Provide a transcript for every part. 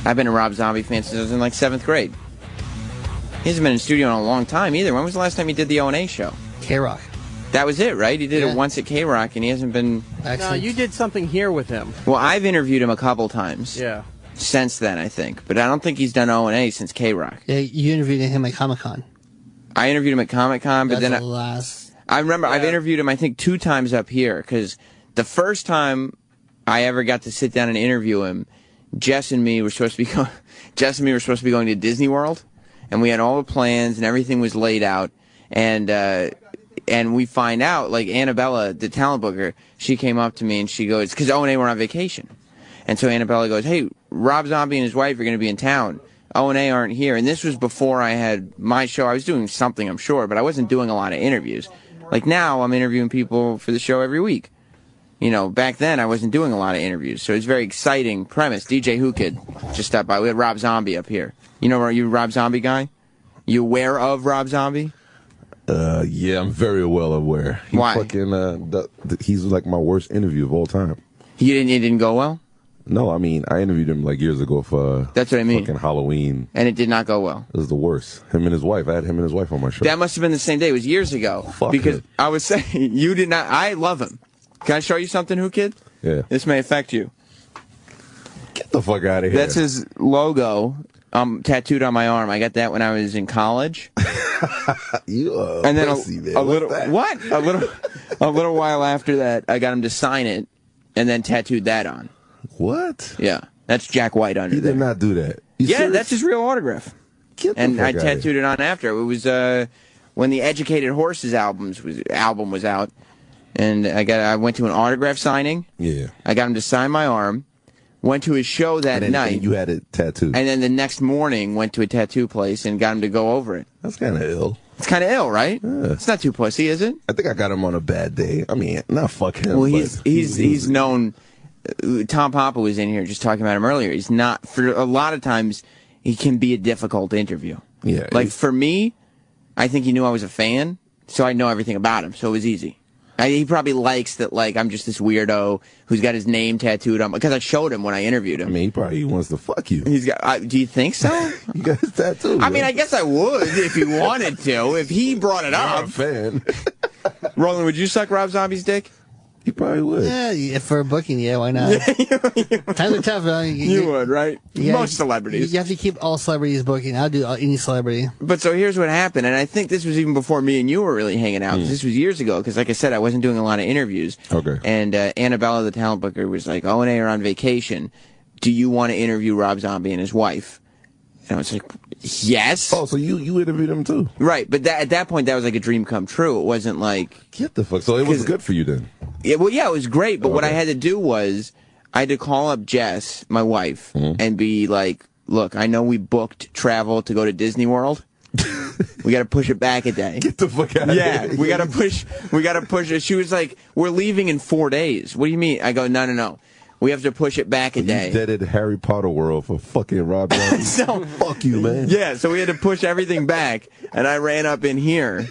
I've been a Rob Zombie fan since I was in like 7th grade. He hasn't been in the studio in a long time either. When was the last time he did the O&A show? K-Rock. That was it, right? He did it once at K-Rock, and he hasn't been... No, you did something here with him. Well, I've interviewed him a couple times. Yeah. Since then, I think. But I don't think he's done O&A since K-Rock. Yeah, you interviewed him at Comic-Con. I interviewed him at Comic-Con, but That's then... I remember I've interviewed him, I think, 2 times up here, because the first time I ever got to sit down and interview him, Jess and me were supposed to be going to Disney World, and we had all the plans, and everything was laid out, and we find out, like, Annabella, the talent booker, she came up to me and she goes, because O&A were on vacation. And so Annabella goes, hey, Rob Zombie and his wife are going to be in town. O&A aren't here. And this was before I had my show. I was doing something, I'm sure, but I wasn't doing a lot of interviews. Like now, I'm interviewing people for the show every week. You know, back then, I wasn't doing a lot of interviews. So it's a very exciting premise. DJ Whoo Kid just stopped by. We had Rob Zombie up here. You know, are you a Rob Zombie guy? You aware of Rob Zombie? Yeah, I'm very well aware. Why? He's like my worst interview of all time. It didn't go well? No, I mean, I interviewed him like years ago for That's what I mean. fucking Halloween. And it did not go well. It was the worst. Him and his wife. I had him and his wife on my show. That must have been the same day. It was years ago. Fuck because it. I was saying, you did not. I love him. Can I show you something, Whoo Kid? Yeah. This may affect you. Get the fuck out of here. That's his logo tattooed on my arm. I got that when I was in college. You and then pussy, man. a little while after that, I got him to sign it, and then tattooed that on. What? Yeah, that's Jack White under there. He did not do that. That's his real autograph. And I tattooed it on after. It was when the Educated Horses album was out, and I went to an autograph signing. Yeah. I got him to sign my arm. Went to his show that night. And you had it tattooed. And then the next morning, went to a tattoo place and got him to go over it. That's kind of ill. It's kind of ill, right? Yeah. It's not too pussy, is it? I think I got him on a bad day. I mean, not fuck him. Well, but he's known. Tom Papa was in here just talking about him earlier. He's not, for a lot of times, he can be a difficult interview. Yeah. Like for me, I think he knew I was a fan, so I know everything about him, so it was easy. He probably likes that, like, I'm just this weirdo who's got his name tattooed on, because I showed him when I interviewed him. I mean, he probably wants to fuck you. He's got. Do you think so? You got his tattoo. I mean, I guess I would if he wanted to. If he brought it up. I'm a fan. Roland, would you suck Rob Zombie's dick? He probably would. Yeah, for a booking, yeah, why not? Times are tough. You would, right? Most celebrities. You have to keep all celebrities booking. I'll do any celebrity. But so here's what happened, and I think this was even before me and you were really hanging out. This was years ago, because like I said, I wasn't doing a lot of interviews. Okay. And Annabella, the talent booker, was like, O&A are on vacation. Do you want to interview Rob Zombie and his wife? And I was like, yes. Oh, so you interviewed him too? Right, but at that point, that was like a dream come true. It wasn't like... Get the fuck. So it was good for you then? Yeah, well, yeah, it was great, but what I had to do was, I had to call up Jess, my wife, and be like, look, I know we booked travel to go to Disney World. We got to push it back a day. Get the fuck out of here. Yeah, we got to push it. She was like, we're leaving in 4 days. What do you mean? I go, no. We have to push it back a day. You deaded Harry Potter World for fucking Rob Zombie. So, fuck you, man. Yeah, so we had to push everything back, and I ran up in here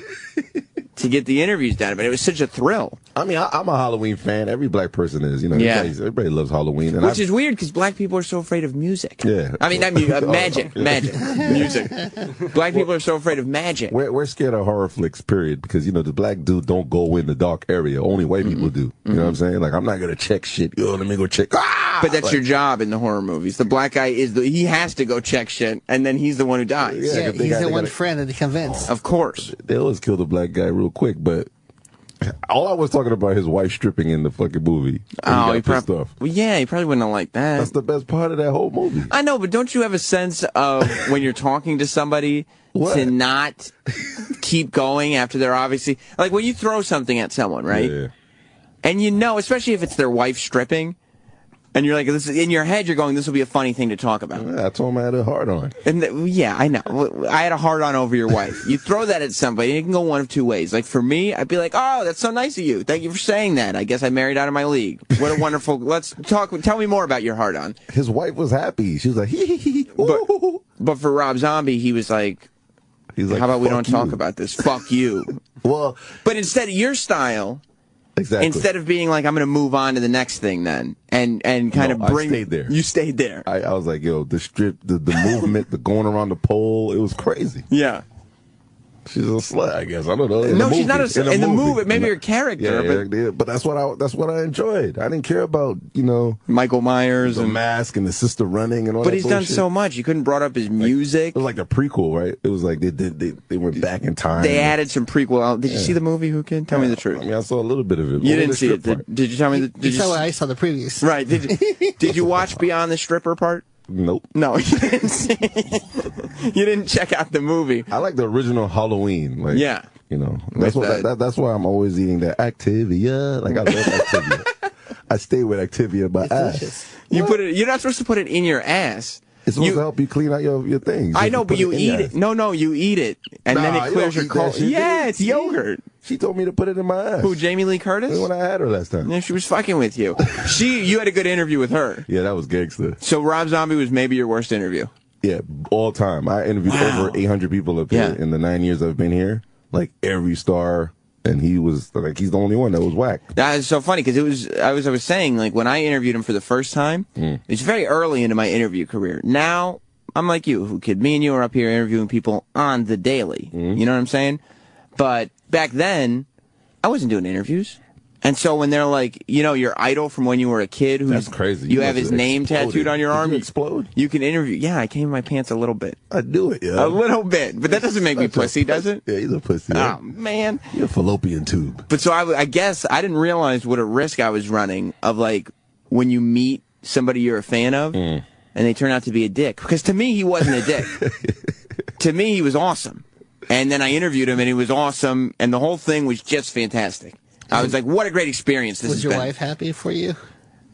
to get the interviews done, but it was such a thrill. I mean, I'm a Halloween fan. Every black person is, you know. Yeah. Everybody loves Halloween. And Which is weird, because black people are so afraid of music. Yeah. I mean, not magic, music. Black people are so afraid of magic. We're scared of horror flicks, period, because, you know, the black dude don't go in the dark area. Only white people do. You know what I'm saying? Like, I'm not going to check shit. Yo, let me go check. Ah! But that's your job in the horror movies. The black guy he has to go check shit, and then he's the one who dies. Yeah, he's the one friend that they convince. Of course. They always kill the black guy real quick, but all I was talking about his wife stripping in the fucking movie. Oh, he probably. Well, yeah, he probably wouldn't have liked that. That's the best part of that whole movie. I know, but don't you have a sense of when you're talking to somebody to not keep going after they're obviously like when you throw something at someone, right? Yeah. And you know, especially if it's their wife stripping. And you're like, in your head, you're going, this will be a funny thing to talk about. Yeah, I told him I had a hard on. And yeah, I know. I had a hard on over your wife. You throw that at somebody, and it can go one of two ways. Like, for me, I'd be like, oh, that's so nice of you. Thank you for saying that. I guess I married out of my league. What a wonderful... Let's talk. Tell me more about your hard on. His wife was happy. She was like, hee hee hee. But for Rob Zombie, he was like, how about we don't talk about this? Fuck you. Well... But instead of your style... Exactly. Instead of being like, I'm going to move on to the next thing then. And kind of bring... I stayed there. You stayed there. I was like, yo, the strip, the movement, the going around the pole, it was crazy. Yeah. She's a slut, I guess. I don't know. No, she's not a slut. In the movie, maybe her character. Yeah, but that's what I enjoyed. I didn't care about, Michael Myers the and mask and the sister running and all that. But he's done so much. You couldn't brought up his music. It was like the prequel, right? It was like they went back in time. They added some prequel. Did you see the movie, Whoo Kid? Tell me the truth. I mean, I saw a little bit of it. You didn't see it. Did you tell me? You saw what I saw the previews. Right. Did you watch Beyond the Stripper part? Nope. No, you didn't see it. You didn't check out the movie. I like the original Halloween. Like, yeah. That's why I'm always eating that Activia. Like, I love Activia. I stay with Activia by ass. You're not supposed to put it in your ass. It's supposed to help you clean out your things. I know, but you eat it. No, you eat it, and then it clears your cold. Yeah, it's yogurt. She told me to put it in my ass. Who, Jamie Lee Curtis? When I had her last time. Yeah, she was fucking with you. You had a good interview with her. Yeah, that was gangster. So Rob Zombie was maybe your worst interview? Yeah, all time. I interviewed over 800 people up here in the 9 years I've been here. Like, every star, and he's the only one that was whack. That is so funny, because I was saying, like, when I interviewed him for the first time, it's very early into my interview career. Now, I'm like you, Whoo Kid. Me and you are up here interviewing people on the daily. You know what I'm saying? But back then, I wasn't doing interviews. And so when they're like, your idol from when you were a kid, that's crazy. You have his name tattooed on your arm. Did you explode? You can interview. Yeah, I came in my pants a little bit. I do it, yeah. A little bit. But that doesn't make me pussy, does it? Yeah, he's a pussy. Oh, man. You're a fallopian tube. But so I guess I didn't realize what a risk I was running of, like, when you meet somebody you're a fan of, and they turn out to be a dick. Because to me, he wasn't a dick. To me, he was awesome. And then I interviewed him, and he was awesome, and the whole thing was just fantastic. I was like, what a great experience this has been. Was your wife happy for you?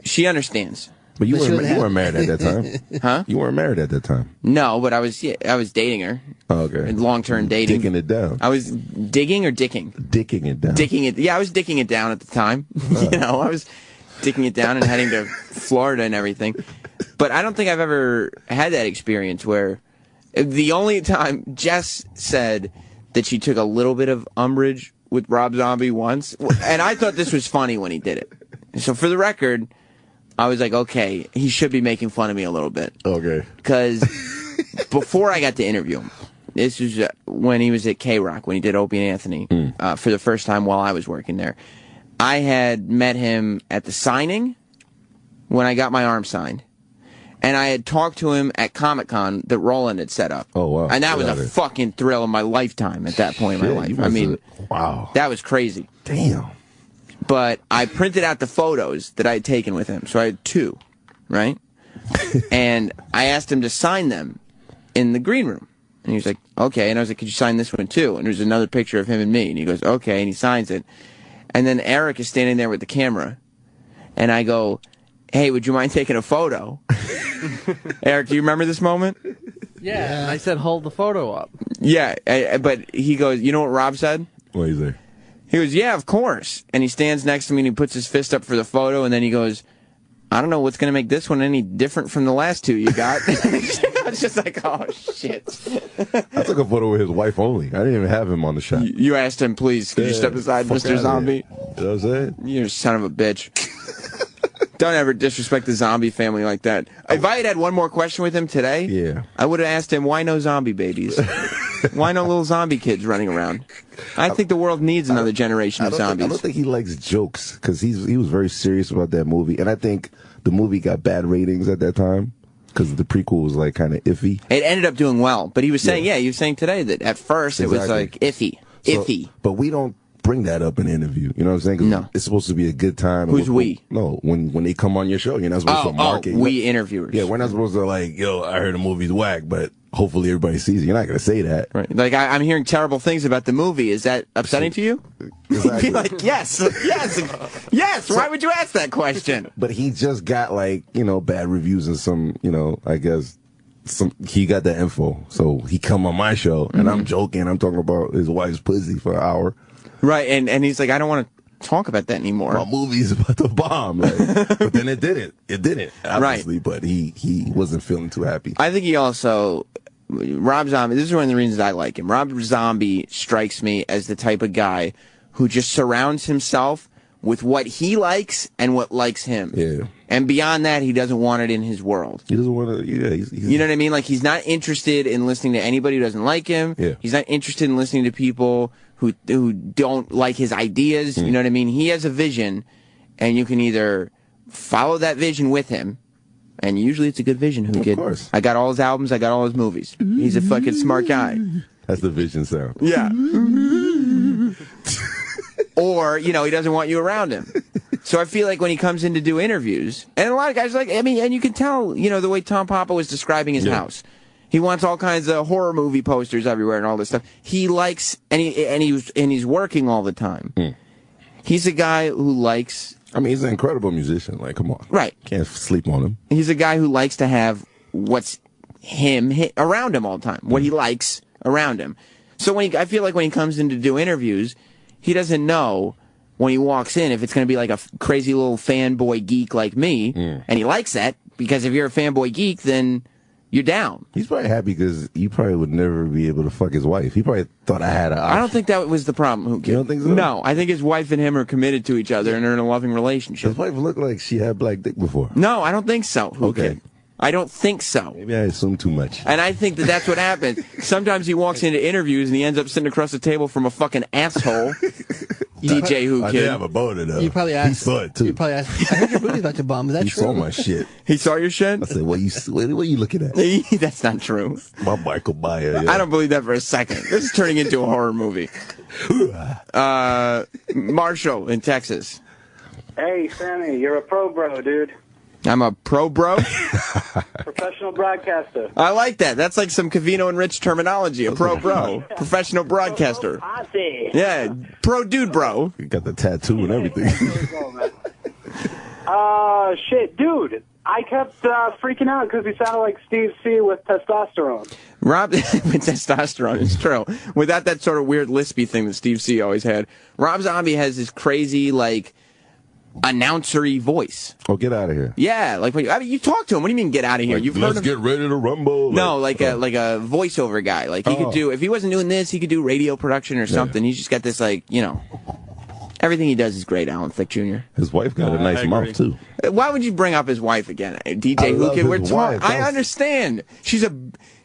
She understands. But you weren't married at that time. Huh? You weren't married at that time. No, but I was dating her. Oh, okay. Long-term dating. Dicking it down. I was digging or dicking? Dicking it down. Dicking it. Yeah, I was dicking it down at the time. I was dicking it down and heading to Florida and everything. But I don't think I've ever had that experience where the only time Jess said that she took a little bit of umbrage with Rob Zombie once, and I thought this was funny when he did it. So for the record, I was like, okay, he should be making fun of me a little bit. Okay. Because before I got to interview him, this was when he was at K-Rock, when he did Opie and Anthony, for the first time while I was working there. I had met him at the signing when I got my arm signed. And I had talked to him at Comic-Con that Roland had set up. Oh, wow. And that was a fucking thrill of my lifetime at that point in my life. I mean, wow. That was crazy. Damn. But I printed out the photos that I had taken with him. So I had 2, right? And I asked him to sign them in the green room. And he was like, okay. And I was like, could you sign this one too? And there's another picture of him and me. And he goes, okay. And he signs it. And then Eric is standing there with the camera. And I go, hey, would you mind taking a photo? Eric, do you remember this moment? Yeah. I said, hold the photo up. Yeah, but he goes, you know what Rob said? What is it? He goes, yeah, of course. And he stands next to me and he puts his fist up for the photo, and then he goes, I don't know what's going to make this one any different from the last 2 you got. I was just like, oh, shit. I took a photo with his wife only. I didn't even have him on the shot. You asked him, please, could you step aside, Mr. Zombie? You know what I'm saying? You're a son of a bitch. Don't ever disrespect the Zombie family like that. If I had one more question with him today, I would have asked him, why no zombie babies? Why no little zombie kids running around? I think the world needs another generation of zombies. I don't think he likes jokes, because he was very serious about that movie. And I think the movie got bad ratings at that time, because the prequel was like kind of iffy. It ended up doing well. But he was saying, he was saying today that at first it was like iffy. But we don't bring that up in an interview. You know what I'm saying? 'Cause no. It's supposed to be a good time. Who's we? No, when they come on your show, you're not supposed to market. We interviewers. Yeah, we're not supposed to like, yo, I heard the movie's whack, but hopefully everybody sees it. You're not going to say that. Right. Like, I'm hearing terrible things about the movie. Is that upsetting to you? Exactly. Be like, yes. Why would you ask that question? But he just got like, bad reviews and some, I guess, he got that info. So he come on my show and I'm joking. I'm talking about his wife's pussy for an hour. Right. And he's like, I don't want to talk about that anymore. My movie's about to bomb. Like, but then it didn't. It didn't, obviously. Right. But he wasn't feeling too happy. I think he also, Rob Zombie, this is one of the reasons I like him. Rob Zombie strikes me as the type of guy who just surrounds himself with what he likes and what likes him. Yeah. And beyond that, he doesn't want it in his world. He doesn't want to, yeah. You know what I mean? Like, he's not interested in listening to anybody who doesn't like him. Yeah. He's not interested in listening to people who don't like his ideas. You know what I mean? He has a vision, and you can either follow that vision with him, and usually it's a good vision, Whoo Kid. Of course. I got all his albums, I got all his movies. He's a fucking smart guy. That's the vision sound. Yeah. Or, you know, he doesn't want you around him. So I feel like when he comes in to do interviews, and a lot of guys like, I mean, and you can tell, you know, the way Tom Papa was describing his house. He wants all kinds of horror movie posters everywhere and all this stuff. He likes, and he's working all the time. He's a guy who likes. I mean, he's an incredible musician. Like, come on. Right. Can't sleep on him. He's a guy who likes to have what's him around him all the time. What he likes around him. So I feel like when he comes in to do interviews, he doesn't know when he walks in if it's going to be like a crazy little fanboy geek like me, and he likes that, because if you're a fanboy geek, then you're down. He's probably happy because you probably would never be able to fuck his wife. He probably thought I had I don't think that was the problem, Whoo Kid. You don't think so? No, I think his wife and him are committed to each other and are in a loving relationship. His wife looked like she had black dick before. No, I don't think so, Whoo Kid. I don't think so. Maybe I assume too much. And I think that's what happens. Sometimes he walks into interviews and he ends up sitting across the table from a fucking asshole. DJ Whoo Kid. I did have a boner though. You probably asked. He saw it too. You probably asked. I heard your movie's about to bomb. Is that He true? saw my shit. He saw your shit? I said, what are you looking at? That's not true. My Michael Bayer. Yeah. I don't believe that for a second. This is turning into a horror movie. Marshall in Texas. Hey, Sammy, you're a pro bro, dude. I'm a pro bro? Professional broadcaster. I like that. That's like some Covino and Rich terminology. A pro bro. Professional broadcaster. Yeah, pro dude bro. You got the tattoo and everything. Shit, dude. I kept freaking out because he sounded like Steve C with testosterone. Rob, with testosterone, it's true. Without that sort of weird lispy thing that Steve C always had. Rob Zombie has this crazy, like, announcery voice. Oh, get out of here. Yeah, like when you talk to him. What do you mean get out of here? Like, You've let's heard him. get ready to rumble. No, like a voiceover guy. Like he could do, if he wasn't doing this, he could do radio production or something. He's just got this, like, you know, everything he does is great. Alan Thicke Jr. His wife got a nice mouth too. Why would you bring up his wife again, DJ Whoo Kid? We're talking. I understand. She's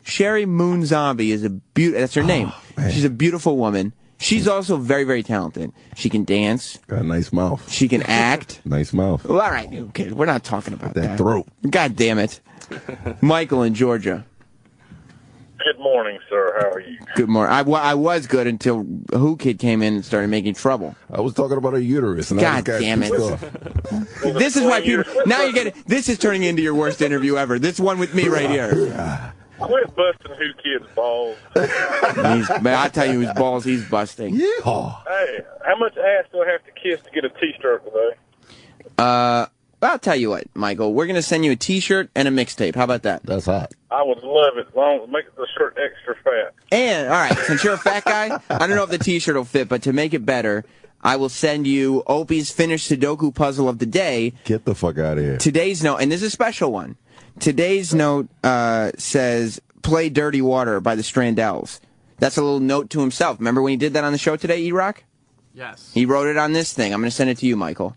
Sherry Moon Zombie is a that's her name. Man. She's a beautiful woman. She's also very, very talented. She can dance. Got a nice mouth. She can act. Nice mouth. Well, all right, okay. We're not talking about that. Throat. God damn it. Michael in Georgia. Good morning, sir. How are you? Good morning. I was good until Whoo Kid came in and started making trouble. I was talking about a uterus. And God damn it. This is why people... Now you get it. This is turning into your worst interview ever. This one with me right here. Quit busting Whoo Kid's balls. I tell you, his balls he's busting. Yeah. Hey, how much ass do I have to kiss to get a T-shirt today? I'll tell you what, Michael. We're going to send you a T-shirt and a mixtape. How about that? That's hot. I would love it. Make the shirt extra fat. And, all right, since you're a fat guy, I don't know if the T-shirt will fit, but to make it better, I will send you Opie's finished Sudoku puzzle of the day. Get the fuck out of here. Today's note, and this is a special one. Today's note says, play Dirty Water by the Strandells. That's a little note to himself. Remember when he did that on the show today, E-Rock? Yes. He wrote it on this thing. I'm going to send it to you, Michael.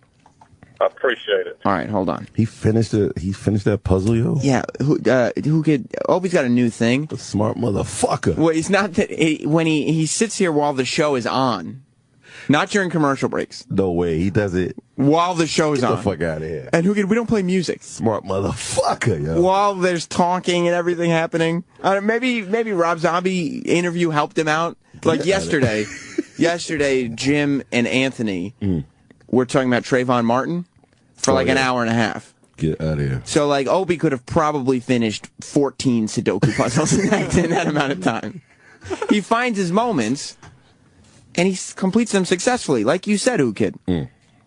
I appreciate it. All right, hold on. He finished that puzzle, yo? Yeah. Who could... Opie's got a new thing. A smart motherfucker. Well, it's not that... when he sits here while the show is on. Not during commercial breaks. No way. He does it while the show's on. Get the fuck out of here. And we don't play music. Smart motherfucker, yo. While there's talking and everything happening. Maybe Rob Zombie interview helped him out. Like yesterday. Yesterday, Jim and Anthony were talking about Trayvon Martin for like an hour and a half. Get out of here. So, like, Opie could have probably finished 14 Sudoku puzzles in that amount of time. He finds his moments... and he completes them successfully, like you said, Whoo Kid.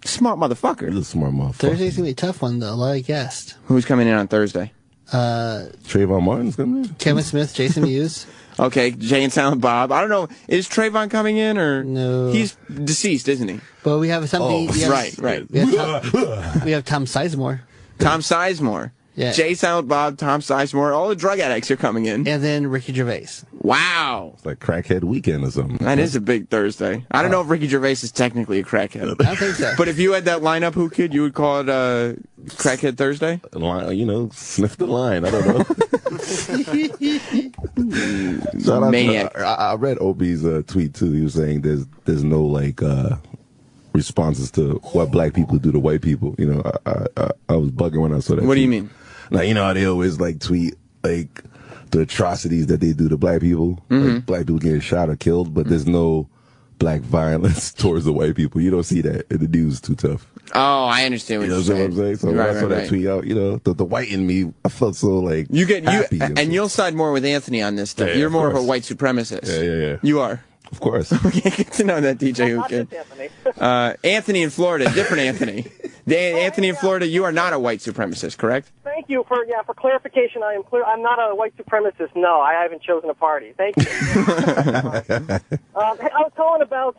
Smart motherfucker. He's a smart motherfucker. Thursday's gonna be a tough one, though. A lot of guests. Who's coming in on Thursday? Trayvon Martin's coming in. Kevin Smith, Jason Mewes. Okay, Jay and Silent Bob. I don't know. Is Trayvon coming in or no? He's deceased, isn't he? But we have something. Right. We have Tom Sizemore. Tom Sizemore. Yeah. Jay, Silent Bob, Tom Sizemore. All the drug addicts are coming in. And then Ricky Gervais. Wow. It's like crackhead weekend or something. That is a big Thursday. I don't know if Ricky Gervais is technically a crackhead. I don't think so. But if you had that lineup, Whoo Kid, you would call it Crackhead Thursday? You know, sniff the line. I don't know. Shout out Maniac. I read Opie's tweet too. He was saying there's no like responses to what black people do to white people. You know, I was bugging when I saw that. What do tweet. you mean? Now, you know how they always like tweet like the atrocities that they do to black people. Like, black people getting shot or killed, but there's no black violence towards the white people. You don't see that in the news too tough. Oh, I understand what You know you're what I'm saying? So when I saw that tweet out, you know, the white in me, I felt so like happy and you'll side more with Anthony on this stuff. Yeah, You're more of a course. white supremacist. Yeah. You are. Of course. Okay, good to know that, DJ Whoo Kid. Anthony in Florida, different Anthony. Anthony in Florida, you are not a white supremacist, correct? Thank you for clarification. I am clear. I'm not a white supremacist. No, I haven't chosen a party. Thank you. I was calling about.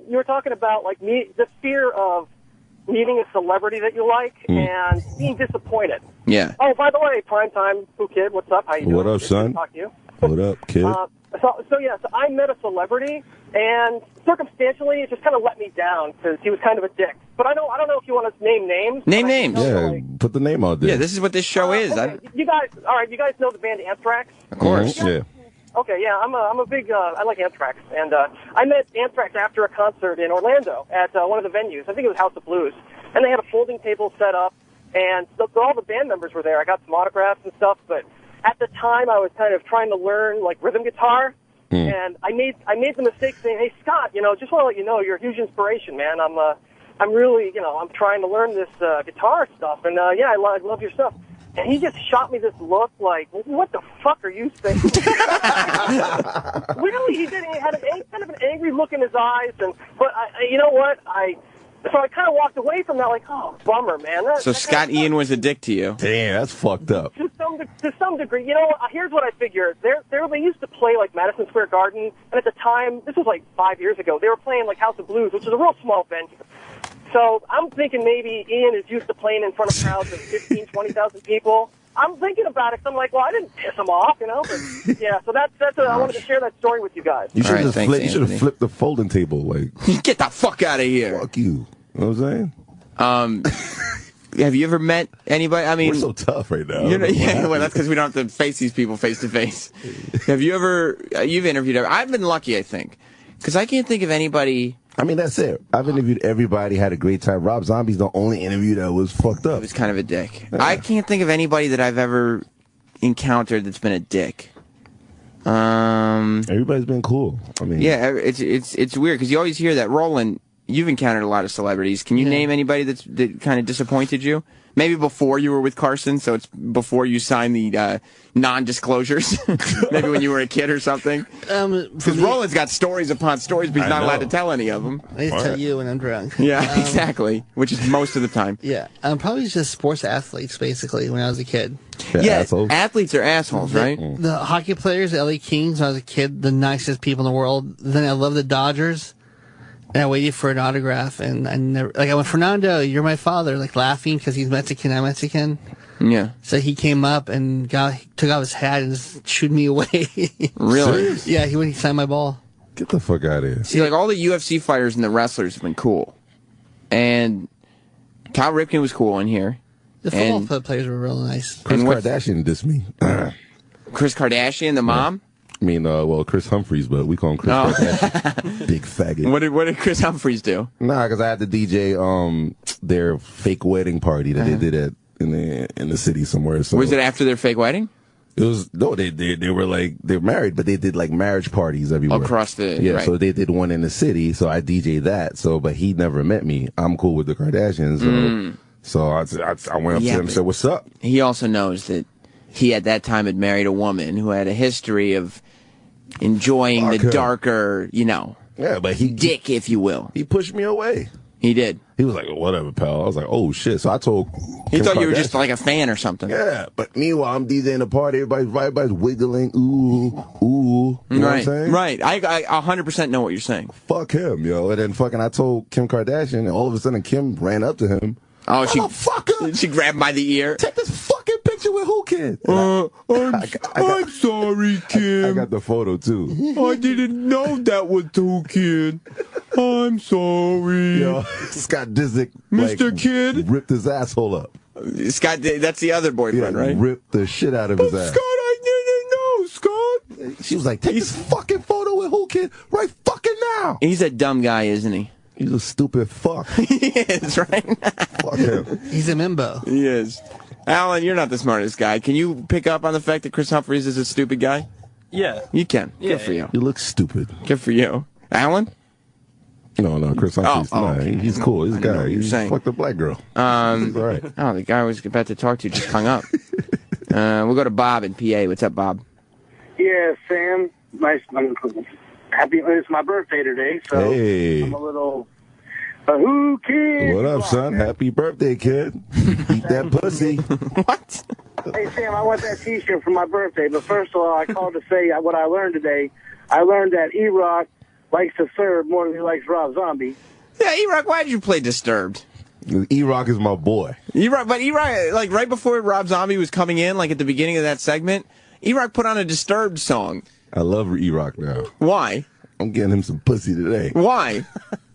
You were talking about like the fear of meeting a celebrity that you like and being disappointed. Yeah. Oh, by the way, primetime Whoo Kid, what's up? How you doing? What up, Good son? to talk to you. What up, kid? So I met a celebrity, and circumstantially, it just kind of let me down because he was kind of a dick. But I don't know if you want to name names. Name names. Yeah, put the name out there. Yeah, this is what this show is. Okay. You guys know the band Anthrax? Of course. Yeah. Okay, yeah, I'm a big, I like Anthrax, and I met Anthrax after a concert in Orlando at one of the venues. I think it was House of Blues, and they had a folding table set up, and all the band members were there. I got some autographs and stuff, but at the time I was kind of trying to learn like rhythm guitar, and I made the mistake saying, "Hey Scott, just want to let you know you're a huge inspiration, man. I'm really, I'm trying to learn this guitar stuff, and yeah, I love your stuff." And he just shot me this look like, what the fuck are you saying? Really, he did. He had kind of an angry look in his eyes. But you know what? So I kind of walked away from that like, oh, bummer, man. So Scott Ian was a dick to you. Damn, that's fucked up. To some degree. You know, here's what I figured. They used to play like Madison Square Garden. And at the time, this was like 5 years ago, they were playing like House of Blues, which is a real small venue. So I'm thinking maybe Ian is used to playing in front of crowds of 15, 20,000 people. I'm thinking about it 'cause I'm like, well, I didn't piss him off, But yeah, so that's I wanted to share that story with you guys. You should All right, have flipped the folding table. Like, Get the fuck out of here. fuck you. You know what I'm saying? Have you ever met anybody? I mean, We're so tough right now. yeah, well, that's because we don't have to face these people face to face. Have you ever? You've interviewed. I've been lucky, I think, because I can't think of anybody. I mean, that's it. I've interviewed everybody, had a great time. Rob Zombie's the only interview that was fucked up. It was kind of a dick. I can't think of anybody that I've ever encountered that's been a dick. Everybody's been cool. I mean, Yeah, it's weird because you always hear that. Roland, you've encountered a lot of celebrities. Can you name anybody that kind of disappointed you? Maybe before you were with Carson, so it's before you signed the non-disclosures. Maybe when you were a kid or something. Because Roland's got stories upon stories, but he's not allowed to tell any of them. I just tell you when I'm drunk. Yeah, exactly. Which is most of the time. Yeah, probably just sports athletes, basically, when I was a kid. Yeah, assholes. athletes are assholes, right? The hockey players, the LA Kings, when I was a kid, the nicest people in the world. Then I love the Dodgers. And I waited for an autograph, and I never, like, I went, Fernando, you're my father, like, laughing because he's Mexican, I'm Mexican. Yeah. So he came up and took off his hat and just shooed me away. Really? Yeah, he signed my ball. Get the fuck out of here. See, like, all the UFC fighters and the wrestlers have been cool. And Cal Ripken was cool in here. The football players were real nice. Chris And Kardashian dissed me. Chris Kardashian, the mom? I mean, well, Chris Humphries, but we call him Chris Kardashian. Big faggot. What did Chris Humphries do? Nah, because I had to DJ their fake wedding party that they did in the city somewhere. So Was it after their fake wedding? It was they were like they're married, but they did like marriage parties everywhere Across the right. So they did one in the city. So I DJ that. So, but he never met me. I'm cool with the Kardashians. So I went up to him and said, "What's up?" He also knows that he at that time had married a woman who had a history of enjoying the darker, Yeah, but dick, if you will. He pushed me away. He did. He was like, "Whatever, pal." I was like, "Oh shit!" So I told. He Kim thought you were Kardashian. just like a fan or something. Yeah, but meanwhile, I'm DJing the party. Everybody's wiggling. Ooh. You know what I'm saying? Right. I 100% know what you're saying. Fuck him, yo. And then fucking I told Kim Kardashian, and all of a sudden Kim ran up to him. Oh, Motherfucker! she grabbed him by the ear. Take this fucking picture with Whoo Kid. I'm sorry, Kim. I got the photo too. I didn't know that was Whoo Kid. I'm sorry. Yo, Scott Disick, Mr. Kid ripped his asshole up. Scott, that's the other boyfriend, right? Ripped the shit out of his ass. Scott, I didn't know, Scott. She was like, take this fucking photo with Whoo Kid right fucking now. He's a dumb guy, isn't he? He's a stupid fuck. He is, right? Fuck him. He's a mimbo. He is. Alan, you're not the smartest guy. Can you pick up on the fact that Chris Humphries is a stupid guy? Yeah. You can. Yeah, Good for you. You look stupid. Good for you. Alan? No, Chris Humphries. Okay. He's cool. He's a guy. He saying. fucked a black girl. He's all right. Oh, the guy I was about to talk to just hung up. We'll go to Bob in PA. What's up, Bob? Yeah, Sam. Happy. It's my birthday today, so Hey. I'm a little. Whoo Kid. What up, son? Happy birthday, kid. Eat that pussy. What? Hey, Sam, I want that T-shirt for my birthday. But first of all, I called to say what I learned today. I learned that E-Rock likes to serve more than he likes Rob Zombie. Yeah, E-Rock, why did you play Disturbed? E-Rock is my boy. E-Rock, but E-Rock, like right before Rob Zombie was coming in, like at the beginning of that segment, E-Rock put on a Disturbed song. I love E-Rock now. Why? I'm getting him some pussy today. Why?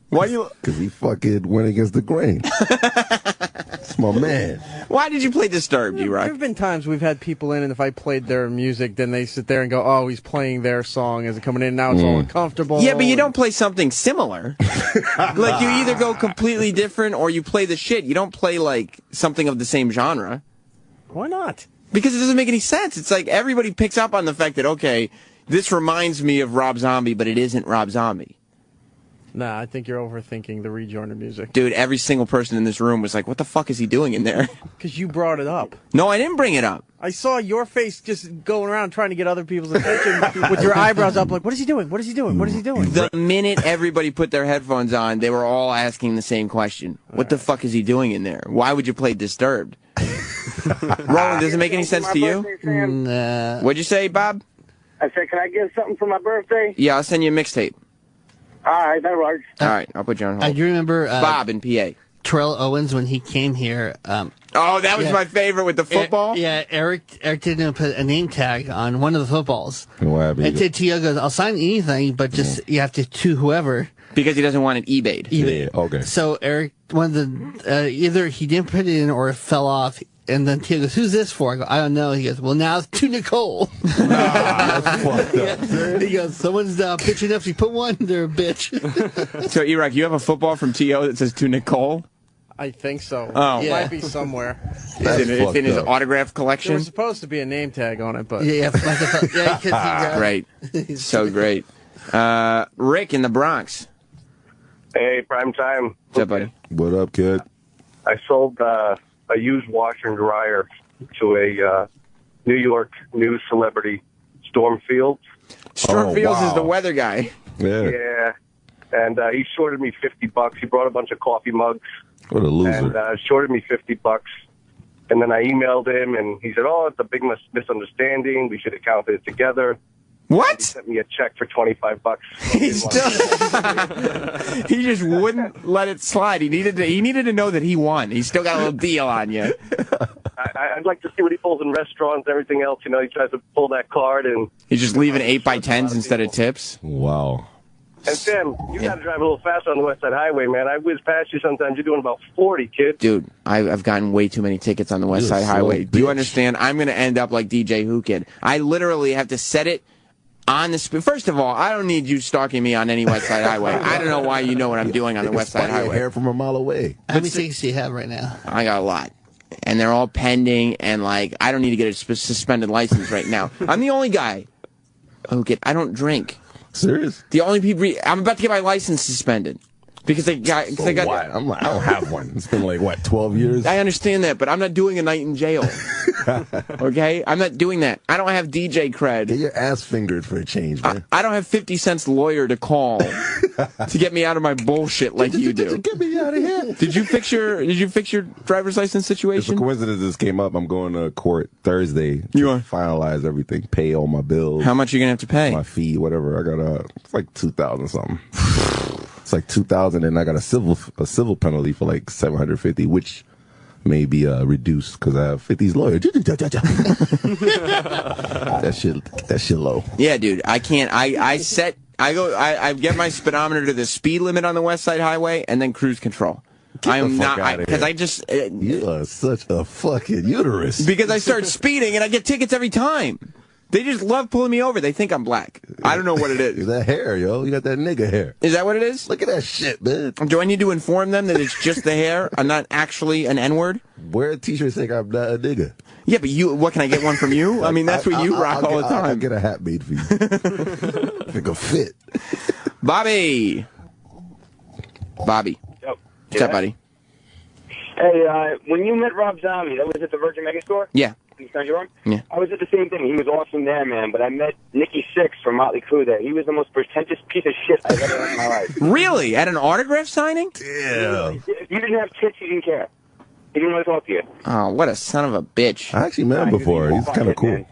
Why you? Because he fucking went against the grain. It's my man. Why did you play Disturbed, There E-Rock? have been times we've had people in, and if I played their music, then they sit there and go, "Oh, he's playing their song as it coming in. Now it's all uncomfortable." Yeah, but you don't play something similar. Like you either go completely different or you play the shit. You don't play like something of the same genre. Why not? Because it doesn't make any sense. It's like everybody picks up on the fact that, okay, this reminds me of Rob Zombie, but it isn't Rob Zombie. Nah, I think you're overthinking the rejoiner music. Dude, every single person in this room was like, what the fuck is he doing in there? Because you brought it up. No, I didn't bring it up. I saw your face just going around trying to get other people's attention with your eyebrows up like, what is he doing? What is he doing? What is he doing? The minute everybody put their headphones on, they were all asking the same question. What the fuck is he doing in there? Why would you play Disturbed? Roland, does it make any sense to you? Nah. What'd you say, Bob? I said, can I get something for my birthday? Yeah, I'll send you a mixtape. All right, that works. All right, I'll put you on I hold. do remember Bob in PA. Terrell Owens when he came here. Oh, that was Yeah. my favorite with the football? Yeah, Eric didn't put a name tag on one of the footballs. What happened? And T.O. goes, I'll sign anything, but just you have to whoever. Because he doesn't want it eBayed. eBay. Yeah, okay. So Eric, one of the either he didn't put it in or it fell off. And then T.O. goes, who's this for? I go, I don't know. He goes, well, now it's to Nicole. That's fucked up. He goes, someone's pitching up. If you put one, they're a bitch. So, E-Rock, you have a football from T.O. that says to Nicole? I think so. Oh. It Yeah. might be somewhere. That's It's in his fucked up. autograph There collection? was supposed to be a name tag on it, but yeah, because he Great. So great. Rick in the Bronx. Hey, prime time. What's up, buddy? What up, kid? I sold a used washer and dryer to a New York news celebrity, Storm Fields. Storm Fields is wow. the weather guy. Yeah. Yeah. And he shorted me $50. He brought a bunch of coffee mugs What a loser. and shorted me $50. And then I emailed him, and he said, "Oh, it's a big misunderstanding. We should have counted it together." He What? sent me a check for $25. He still he just wouldn't let it slide. He needed to know that he won. He still got a little deal on you. I'd like to see what he pulls in restaurants and everything else. You know, he tries to pull that card, and He's just leaving 8x10s instead of tips. Wow. Sam, you got to drive a little faster on the West Side Highway, man. I whiz past you sometimes. You're doing about 40, kid. Dude, I've gotten way too many tickets on the West You're Side so Highway. Do you bitch. understand? I'm going to end up like DJ Whoo Kid. I literally have to set it on the First of all, I don't need you stalking me on any West Side Highway. I don't know why you know what I'm doing on the West Side Spot your Highway. hair from a mile away. How many tickets do you have right now? I got a lot. And they're all pending, and like, I don't need to get a suspended license right now. I'm the only guy who I don't drink. Serious? The only people, I'm about to get my license suspended. Because I got, Why? I'm like, I don't have one. It's been like, what, 12 years? I understand that, but I'm not doing a night in jail. Okay? I'm not doing that. I don't have DJ cred. Get your ass fingered for a change, man. I don't have 50 Cent's lawyer to call to get me out of my bullshit like you do. Get me out of here. Did you fix your driver's license It's a situation? coincidence this came up. I'm going to court Thursday to You are? finalize everything, pay all my bills, How much are you going to have to pay? my fee, whatever. I got it's like 2,000 something. It's like 2,000, and I got a civil penalty for like 750, which maybe reduced because I have 50's lawyer. that shit low. Yeah, dude. I can't. I get my speedometer to the speed limit on the West Side Highway and then cruise control. I am not, because I just... you are such a fucking uterus. Because I start speeding and I get tickets every time. They just love pulling me over. They think I'm black. I don't know what it is. That hair, yo. You got that nigga hair. Is that what it is? Look at that shit, man. Do I need to inform them that it's just the hair? I'm not actually an N-word? Wear a t-shirt saying I'm not a nigga. Yeah, but what, can I get one from you? I mean, that's what you rock all the time. I'll get a hat made for you. If it could fit. Bobby. Yep. What's up, buddy? Hey, when you met Rob Zombie, that was at the Virgin Megastore? Yeah. Yeah. I was at the same thing. He was awesome there, man. But I met Nicky Sixx from Motley Crue there. He was the most pretentious piece of shit I've ever met in my life. Really? At an autograph signing? Yeah. If you didn't have tits, he didn't care. He didn't want to talk to you. Oh, what a son of a bitch. I actually met him before. He's kind of cool. Man.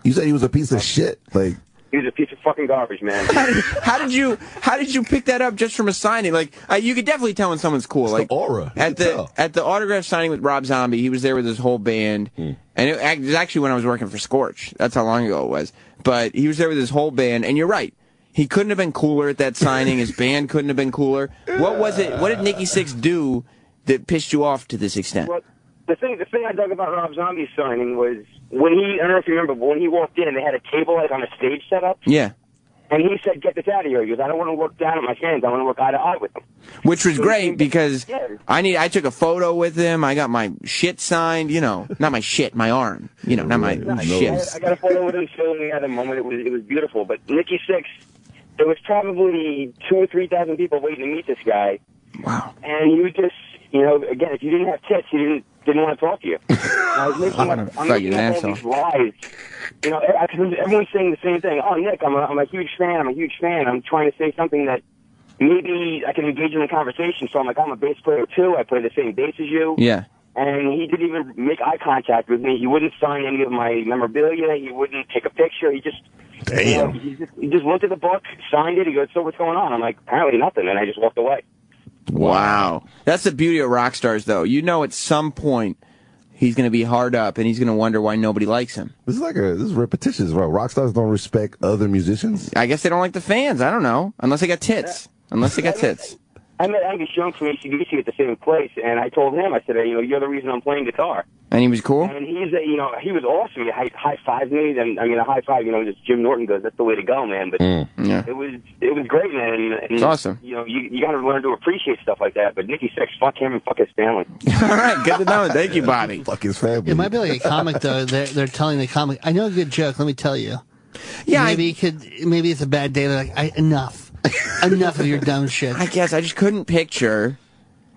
You said he was a piece of shit? Like... He was a piece of fucking garbage, man. How did you pick that up just from a signing? Like, you could definitely tell when someone's cool. It's like the aura. At the autograph signing with Rob Zombie, he was there with his whole band, and it was actually when I was working for Scorch. That's how long ago it was. But he was there with his whole band, and you're right. He couldn't have been cooler at that signing. His band couldn't have been cooler. What was it? What did Nicky Sixx do that pissed you off to this extent? Well, the thing I dug about Rob Zombie's signing was when I don't know if you remember, but when he walked in and they had a table like on a stage set up. Yeah. And he said, "Get this out of here." He goes, "I don't want to look down at my fans. I want to look eye to eye with them." Which was great because I took a photo with him. I got my shit signed. You know, not my shit, my arm. You know, not my shit. I got a photo with him. So we had a moment. It was beautiful. But Nicky Sixx, there was probably 2,000 or 3,000 people waiting to meet this guy. Wow. And he was just, you know, again, if you didn't have tits, he didn't want to talk to you. I was making up all these lies. You know, everyone's saying the same thing. Oh, Nick, I'm a huge fan. I'm trying to say something that maybe I can engage in the conversation. So I'm like, I'm a bass player too. I play the same bass as you. Yeah. And he didn't even make eye contact with me. He wouldn't sign any of my memorabilia. He wouldn't take a picture. He just, damn. You know, he just looked at the book, signed it. He goes, "So what's going on?" I'm like, "Apparently nothing." And I just walked away. Wow. That's the beauty of rock stars, though. You know, at some point, he's going to be hard up, and he's going to wonder why nobody likes him. This is repetitious, bro. Rock stars don't respect other musicians. I guess they don't like the fans. I don't know. Unless they got tits. I met Angus Young from AC/DC at the same place, and I told him, I said, "You know, you're the reason I'm playing guitar." And he was cool? And he was awesome. He high-fived me, and I mean, a high five, you know, just Jim Norton goes, "That's the way to go, man." But it was great, man. And it's awesome. You know, you got to learn to appreciate stuff like that. But Nicky Sixx, fuck him and fuck his family. All right, good to know. Thank you, Bobby. Fuck his family. It might be like a comic, though. They're telling the comic, "I know a good joke, let me tell you." Yeah, maybe it's a bad day. They're like, enough of your dumb shit. I guess I just couldn't picture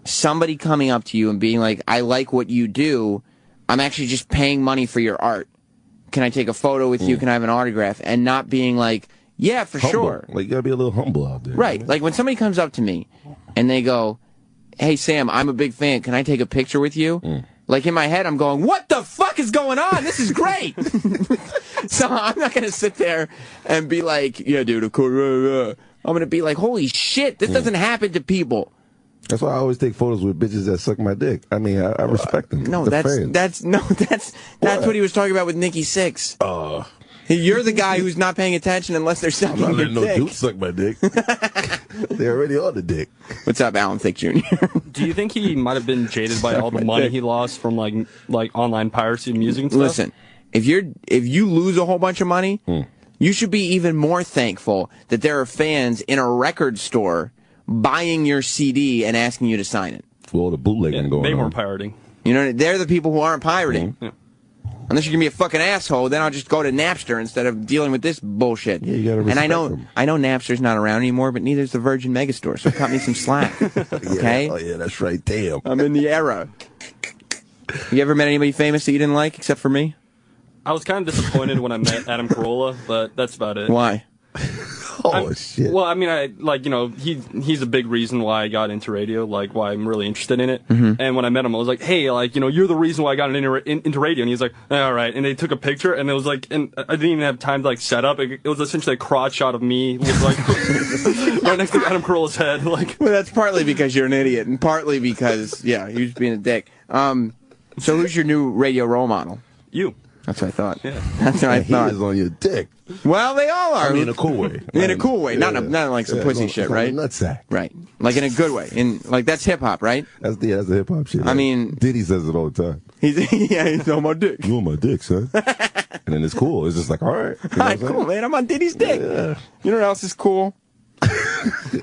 somebody coming up to you and being like, "I like what you do. I'm actually just paying money for your art. Can I take a photo with you? Can I have an autograph?" And not being like, "Yeah, for sure." Like, you gotta be a little humble out there. Right. Like when somebody comes up to me and they go, "Hey, Sam, I'm a big fan. Can I take a picture with you?" Like in my head, I'm going, "What the fuck is going on? This is great." So I'm not going to sit there and be like, "Yeah, dude, of course." I'm going to be like, "Holy shit, this doesn't happen to people." That's why I always take photos with bitches that suck my dick. I mean, I respect them. No, that's what he was talking about with Nicky Sixx. You're the guy who's not paying attention unless they're sucking your dick. I'm not letting no dude suck my dick. They're already on the dick. What's up, Alan Thicke Jr.? Do you think he might have been jaded by all the money he lost from like online piracy of music and stuff? Listen, if you lose a whole bunch of money, you should be even more thankful that there are fans in a record store buying your CD and asking you to sign it. Well, the bootlegging going on. They weren't pirating. You know, they're the people who aren't pirating. Yeah. Unless you're gonna be a fucking asshole, then I'll just go to Napster instead of dealing with this bullshit. Yeah, you gotta respect them. I know Napster's not around anymore, but neither is the Virgin Megastore, so cut me some slack. Okay? Oh yeah, that's right. Damn. I'm in the era. You ever met anybody famous that you didn't like, except for me? I was kind of disappointed when I met Adam Carolla, but that's about it. Why? Shit. Well, I mean, he's a big reason why I got into radio, like why I'm really interested in it. And when I met him, I was like, "Hey, you're the reason why I got into radio." And he's like, "All right." And they took a picture, and it was like, and I didn't even have time to set up. It was essentially a crotch shot of me, with right next to Adam Carolla's head. Well, that's partly because you're an idiot, and partly because he was being a dick. So who's your new radio role model? You. That's what I thought. Yeah. That's what I thought. He is on your dick. Well, they all are. I mean, in a cool way. In a cool way. Not like some pussy shit, right? Nutsack. Right. Like in a good way. Like that's hip hop, right? That's the hip hop shit. I mean, Diddy says it all the time. He's on my dick. You on my dick, son. And then it's cool. It's just like, all right. You know all right, cool, man. I'm on Diddy's dick. Yeah. You know what else is cool?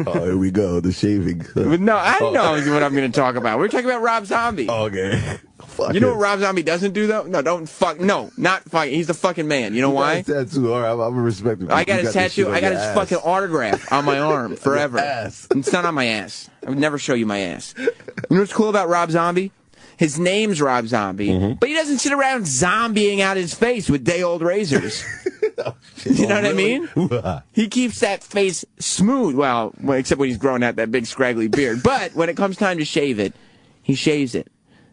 Oh, here we go. The shaving. No, I know what I'm going to talk about. We're talking about Rob Zombie. Okay. Fuck you know what Rob Zombie doesn't do, though? No, don't fuck. No, not fuck. He's the fucking man. You know why? Tattoo. All right, I'm a respect him. I got his tattoo. I got his fucking autograph on my arm forever. Ass. It's not on my ass. I would never show you my ass. You know what's cool about Rob Zombie? His name's Rob Zombie, but he doesn't sit around zombieing out his face with day-old razors. You know what I mean? He keeps that face smooth. Well, except when he's growing out that big scraggly beard. But when it comes time to shave it, he shaves it.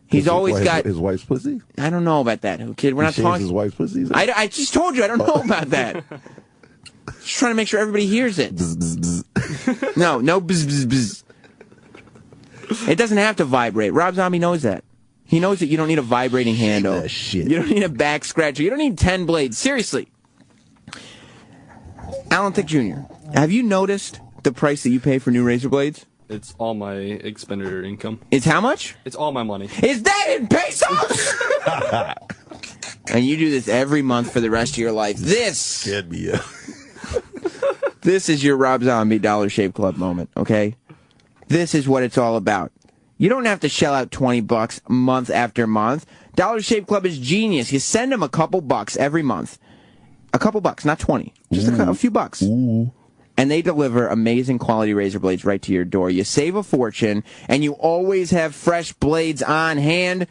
He's always got his wife's pussy. I don't know about that, kid. We're not talking. His wife's pussy. I just told you I don't know about that. Just trying to make sure everybody hears it. No bzz bzz bzz. It doesn't have to vibrate. Rob Zombie knows that. He knows that you don't need a vibrating handle. That shit. You don't need a back scratcher. You don't need 10 blades. Seriously. Alan Thicke Jr., have you noticed the price that you pay for new razor blades? It's all my expenditure income. It's how much? It's all my money. Is that in pesos? And you do this every month for the rest of your life. This is your Rob Zombie Dollar Shave Club moment, okay? This is what it's all about. You don't have to shell out $20 month after month. Dollar Shave Club is genius. You send them a couple bucks every month. A couple bucks, not 20. Just a few bucks. Ooh. And they deliver amazing quality razor blades right to your door. You save a fortune, and you always have fresh blades on hand.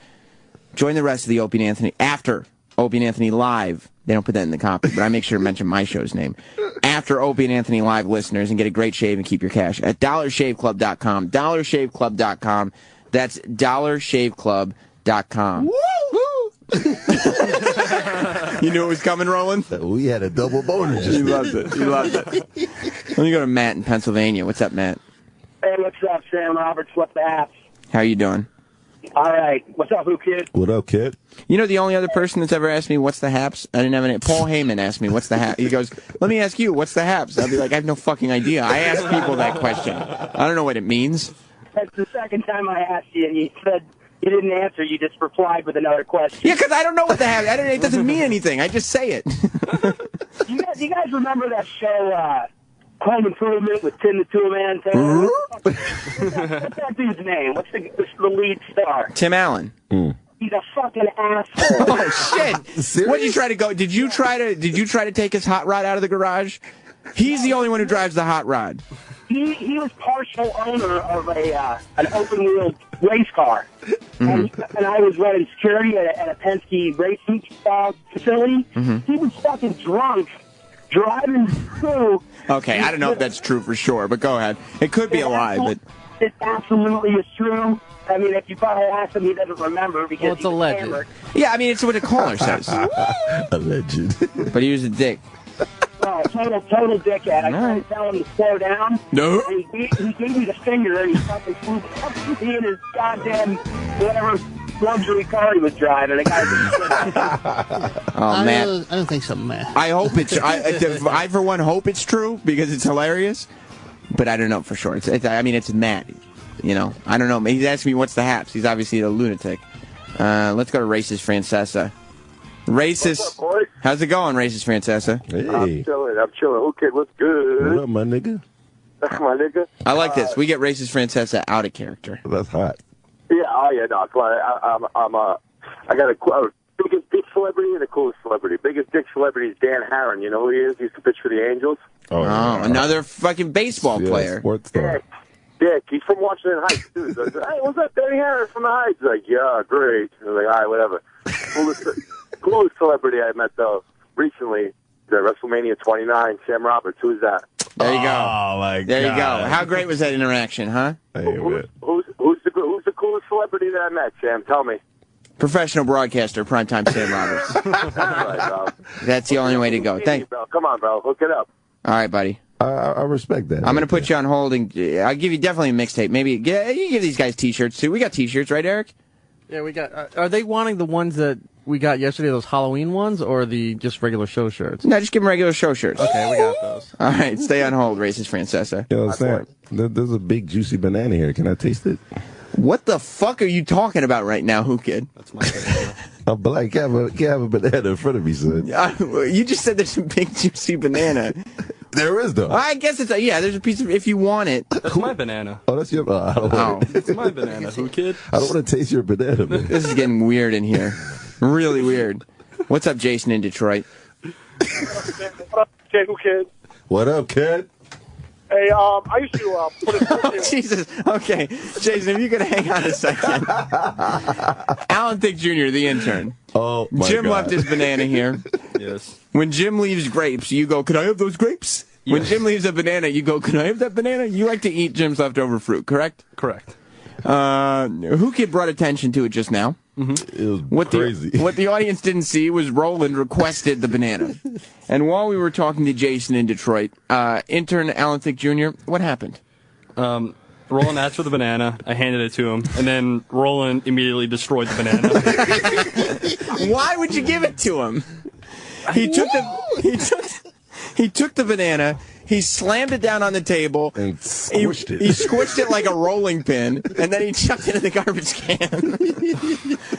Join the rest of the Opie and Anthony after Opie and Anthony Live. They don't put that in the copy, but I make sure to mention my show's name. After Opie and Anthony Live listeners, and get a great shave and keep your cash at dollarshaveclub.com. Dollarshaveclub.com. That's dollarshaveclub.com. Woo! You knew it was coming, Roland? We had a double boner just You loved it. You loved it. Let me go to Matt in Pennsylvania. What's up, Matt? Hey, what's up, Sam Roberts? What's the apps? How you doing? All right. What's up, Whoo Kid? What up, kid? You know the only other person that's ever asked me, what's the haps? I didn't have any. Paul Heyman asked me, what's the haps? He goes, let me ask you, what's the haps? I'll be like, I have no fucking idea. I ask people that question. I don't know what it means. That's the second time I asked you, and you said you didn't answer. You just replied with another question. Yeah, because I don't know what the haps. It doesn't mean anything. I just say it. You guys remember that show, Home Improvement with Tim the Toolman Taylor? What's that dude's name? What's the lead star? Tim Allen. He's a fucking asshole. Oh shit! What did you try to go? Did you try to take his hot rod out of the garage? He's the only one who drives the hot rod. He was partial owner of an open wheel race car, and I was running security at a Penske racing facility. He was fucking drunk, driving through. Okay, I don't know if that's true for sure, but go ahead. It could be a lie, but it absolutely is true. I mean, if you probably ask him, he doesn't remember because it's alleged. Yeah, I mean, it's what the caller says. Alleged. But he was a dick. Oh, total dickhead. I tried to tell him to slow down. No. And he gave me the finger, and he fucking flew up me in his goddamn whatever luxury car he was driving. The guy Oh man, I don't think so, man. I hope it's. I for one hope it's true because it's hilarious, but I don't know for sure. I mean, it's Matt. You know, I don't know. He's asking me what's the haps. He's obviously a lunatic. Let's go to Racist Francesa. Racist. What's up, boys? How's it going, Racist Francesa? Hey. I'm chilling. Whoo Kid, what's good? What up, my nigga? My nigga. I like this. We get Racist Francesa out of character. That's hot. Yeah, oh yeah, no, come on. I got a biggest dick celebrity and the coolest celebrity. Biggest dick celebrity is Dan Harron. You know who he is? He used to pitch for the Angels. Oh, another fucking baseball player. Sports star. Dick, he's from Washington Heights, too. So I said, hey, what's up, Danny Harris from the Heights? He's like, yeah, great. I was like, all right, whatever. Coolest celebrity I met, though, recently, the WrestleMania 29, Sam Roberts. Who's that? There you go. Oh, my God. There you go. How great was that interaction, huh? Hey, who's the coolest celebrity that I met, Sam? Tell me. Professional broadcaster, primetime Sam Roberts. That's right, bro. That's the only way to go. Thank you. Bro. Come on, bro. Hook it up. All right, buddy. I respect that. I'm going to put you on hold, and I'll give you definitely a mixtape. Maybe you give these guys T-shirts, too. We got T-shirts, right, Eric? Yeah, we got. Are they wanting the ones that we got yesterday, those Halloween ones, or the just regular show shirts? No, just give them regular show shirts. Okay, we got those. All right, stay on hold, racist Francesa. Yo, Sam, there's a big juicy banana here. Can I taste it? What the fuck are you talking about right now, Whoo Kid? That's my banana. I'm black. You have a banana in front of me, son. You just said there's a big juicy banana. There is, though. I guess it's there's a piece of, if you want it. That's my banana. Oh, that's your. I don't want it. It's my banana, Whoo Kid. I don't want to taste your banana, man. This is getting weird in here. Really weird. What's up, Jason in Detroit? What up, DJ Whoo Kid? What up, kid? Hey, I used to put in Oh, Jesus. Okay. Jason, if you could hang on a second. Alan Thicke Jr., the intern. Oh, my Jim God. left his banana here. Yes. When Jim leaves grapes, you go, can I have those grapes? Yeah. When Jim leaves a banana, you go, can I have that banana? You like to eat Jim's leftover fruit, correct? Correct. Whoo Kid brought attention to it just now. Mm-hmm. It was crazy. What the audience didn't see was Roland requested the banana. And while we were talking to Jason in Detroit, intern Alan Thicke Jr., what happened? Roland asked for the banana. I handed it to him. And then Roland immediately destroyed the banana. Why would you give it to him? He took the banana. He slammed it down on the table. And squished it. He squished it like a rolling pin, and then he chucked it in the garbage can.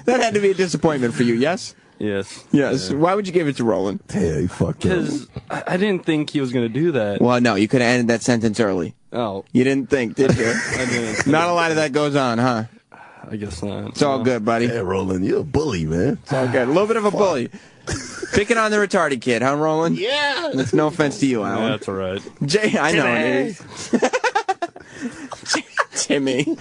That had to be a disappointment for you, yes? Yes. Yes. Yeah. Why would you give it to Roland? Yeah, he fucked up. Because I didn't think he was going to do that. Well, no, you could have ended that sentence early. Oh. You didn't think, did you? I didn't. Not a lot of that goes on, huh? I guess not. It's all good, buddy. Yeah, Roland, you're a bully, man. It's all good. A little bit of a bully. Picking on the retarded kid, huh, Roland? Yeah. That's no offense to you, Alan. Yeah, that's all right. Jay, I know it is. Timmy.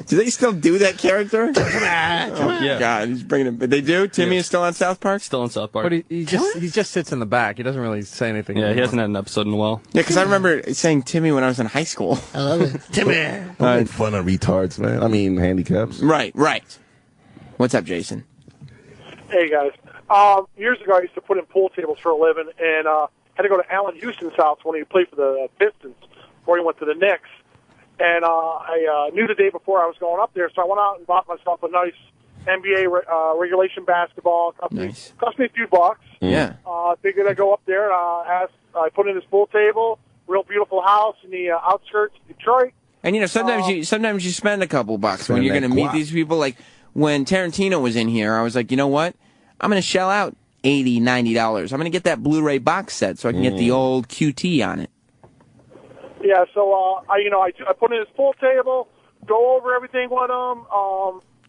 Do they still do that character? Yeah. God, he's bringing it. They do? Timmy is still on South Park? Still in South Park. But he just sits in the back. He doesn't really say anything. Yeah, anymore. he hasn't had an episode in a while. Yeah, because I remember saying Timmy when I was in high school. I love it. Timmy. I make fun of retards, man. I mean, handicaps. Right. What's up, Jason? Hey, guys. Years ago, I used to put in pool tables for a living, and had to go to Allen Houston's house when he played for the Pistons before he went to the Knicks. And I knew the day before I was going up there, so I went out and bought myself a nice NBA regulation basketball. Cost me a few bucks. Yeah. Figured I'd go up there and I put in his pool table, real beautiful house in the outskirts of Detroit. And, sometimes you spend a couple bucks when you're going to meet these people. Like, when Tarantino was in here, I was like, you know what? I'm going to shell out $80, $90. I'm going to get that Blu-ray box set so I can get the old QT on it. Yeah, so I put in his pool table, go over everything with him,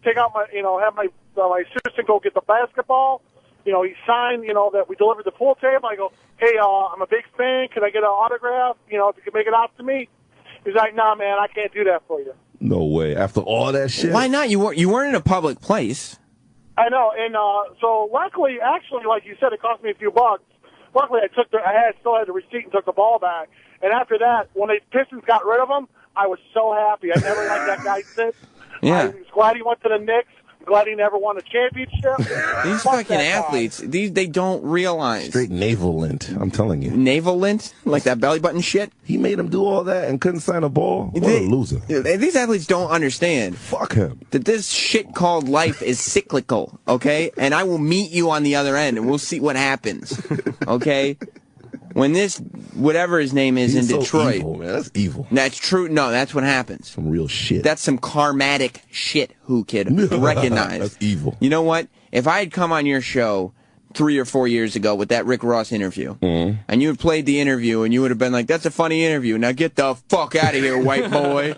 take out my have my assistant go get the basketball. He signed that we delivered the pool table. I go, hey, I'm a big fan. Can I get an autograph? If you can make it out to me. He's like, nah, man, I can't do that for you. No way. After all that shit. Why not? You weren't in a public place. I know, and so luckily, actually, like you said, it cost me a few bucks. Luckily, I still had the receipt and took the ball back. And after that, when the Pistons got rid of him, I was so happy. I never liked that guy since. Yeah. I was glad he went to the Knicks. Glad he never won a championship. These fucking athletes, they don't realize. Straight navel lint, I'm telling you. Navel lint? Like that belly button shit? He made him do all that and couldn't sign a ball? What a loser. These athletes don't understand. Fuck him. That this shit called life is cyclical, okay? And I will meet you on the other end, and we'll see what happens, okay? When this, whatever his name is in Detroit. Evil, man. That's evil. That's true. No, that's what happens. Some real shit. That's some karmatic shit, Whoo Kid. Recognize. That's evil. You know what? If I had come on your show 3 or 4 years ago with that Rick Ross interview, and you had played the interview, and you would have been like, that's a funny interview. Now get the fuck out of here, white boy.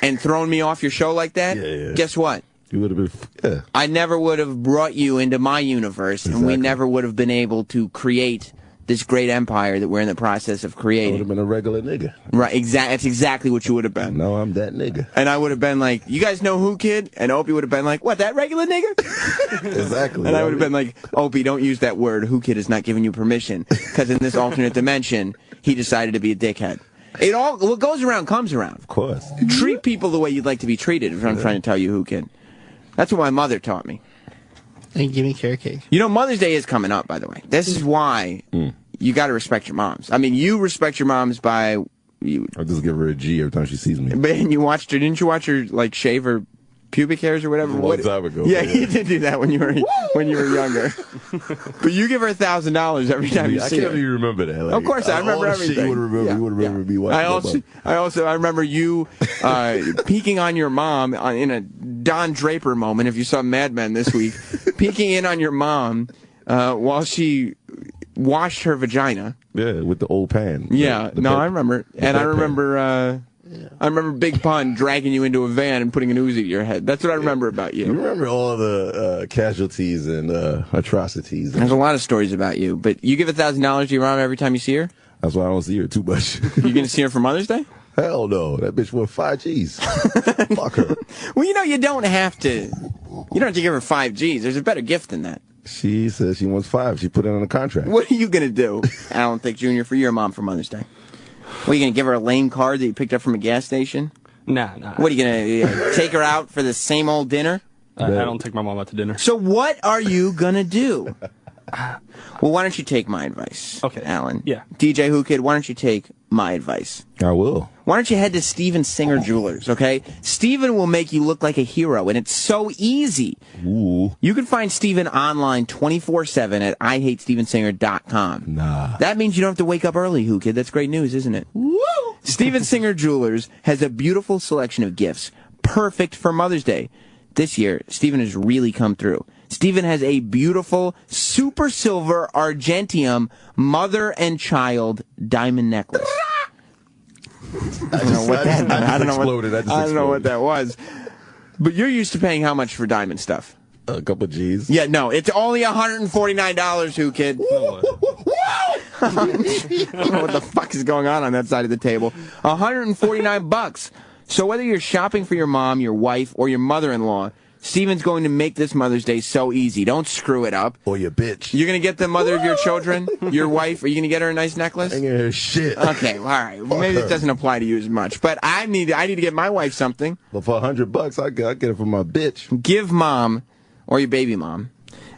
And thrown me off your show like that, guess what? You would have been, I never would have brought you into my universe, and we never would have been able to create this great empire that we're in the process of creating. I would have been a regular nigga. Right, that's exactly what you would have been. No, I'm that nigga. And I would have been like, you guys know Whoo Kid? And Opie would have been like, what, that regular nigga? Exactly. And I would have been like, Opie, don't use that word. Whoo Kid is not giving you permission. Because in this alternate dimension, he decided to be a dickhead. What goes around comes around. Of course. Treat people the way you'd like to be treated, is what I'm trying to tell you, Whoo Kid. That's what my mother taught me. And give me carrot cake. Mother's Day is coming up, by the way. This is why you got to respect your moms. I mean, you respect your moms by... I'll just give her a G every time she sees me. But you watched her, didn't you watch her, like, shave her pubic hairs or whatever. A long time ago. Yeah, you did do that when you were younger. But you give her $1,000 every time you see her. I can't even remember that. Like, of course, I remember everything. Shit you would remember. You would remember me watching. I remember you peeking on your mom in a Don Draper moment. If you saw Mad Men this week, peeking in on your mom while she washed her vagina. Yeah, with the old pan. Yeah, I remember. And I remember I remember Big Pun dragging you into a van and putting an Uzi to your head. That's what I remember about you. You remember all the casualties and atrocities. There's a lot of stories about you, but you give $1,000 to your mom every time you see her? That's why I don't see her too much. You going to see her for Mother's Day? Hell no. That bitch won 5 G's. Fuck her. Well, you don't have to. You don't have to give her 5 G's. There's a better gift than that. She says she wants 5. She put it on a contract. What are you going to do, Alan Thicke Jr., for your mom for Mother's Day? What, are you going to give her a lame card that you picked up from a gas sation? Nah. What, are you going to take her out for the same old dinner? I don't take my mom out to dinner. So what are you going to do? Well, why don't you take my advice, okay, Alan? Yeah. DJ Whoo Kid, why don't you take my advice? I will. Why don't you head to Steven Singer Jewelers, okay? Steven will make you look like a hero, and it's so easy. Ooh. You can find Steven online 24/7 at IHateStevenSinger.com. Nah. That means you don't have to wake up early, Whoo Kid. That's great news, isn't it? Woo! Steven Singer Jewelers has a beautiful selection of gifts, perfect for Mother's Day. This year, Steven has really come through. Steven has a beautiful super silver argentium mother and child diamond necklace. I don't know what that. I don't know what that was. But you're used to paying how much for diamond stuff? A couple G's. Yeah, no, it's only $149, Whoo Kid. I don't know what the fuck is going on that side of the table. $149. So whether you're shopping for your mom, your wife, or your mother-in-law, Steven's going to make this Mother's Day so easy. Don't screw it up. Or your bitch. You're going to get the mother of your children, your wife, are you going to get her a nice necklace? I ain't gonna hear shit. Okay, all right. Well, maybe this doesn't apply to you as much. But I need to get my wife something. But for $100, I get it for my bitch. Give mom, or your baby mom,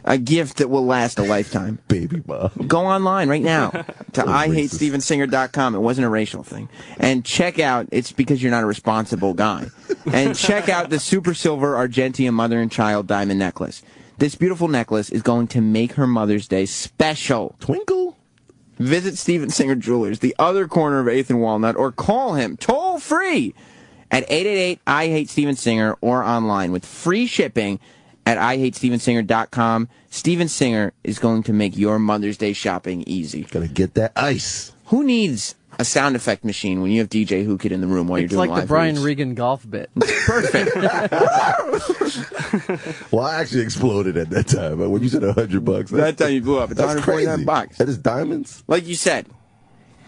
a gift that will last a lifetime. Baby mom. Go online right now to IHateStevenSinger.com. It wasn't a racial thing. And check out, it's because you're not a responsible guy. And check out the Super Silver Argentium Mother and Child Diamond Necklace. This beautiful necklace is going to make her Mother's Day special. Twinkle. Visit Steven Singer Jewelers, the other corner of 8th and Walnut, or call him toll free at 888-I-HATE-STEVEN-SINGER or online with free shipping at IHateStevenSinger.com. Steven Singer is going to make your Mother's Day shopping easy. Gotta get that ice. Who needs a sound effect machine when you have DJ Whoo Kid in the room while you're doing live It's like the Brian reads? Regan golf bit. Perfect. Well, I actually exploded at that time. But when you said $100, that time you blew up. It's that's crazy. $149. That is diamonds? Like you said,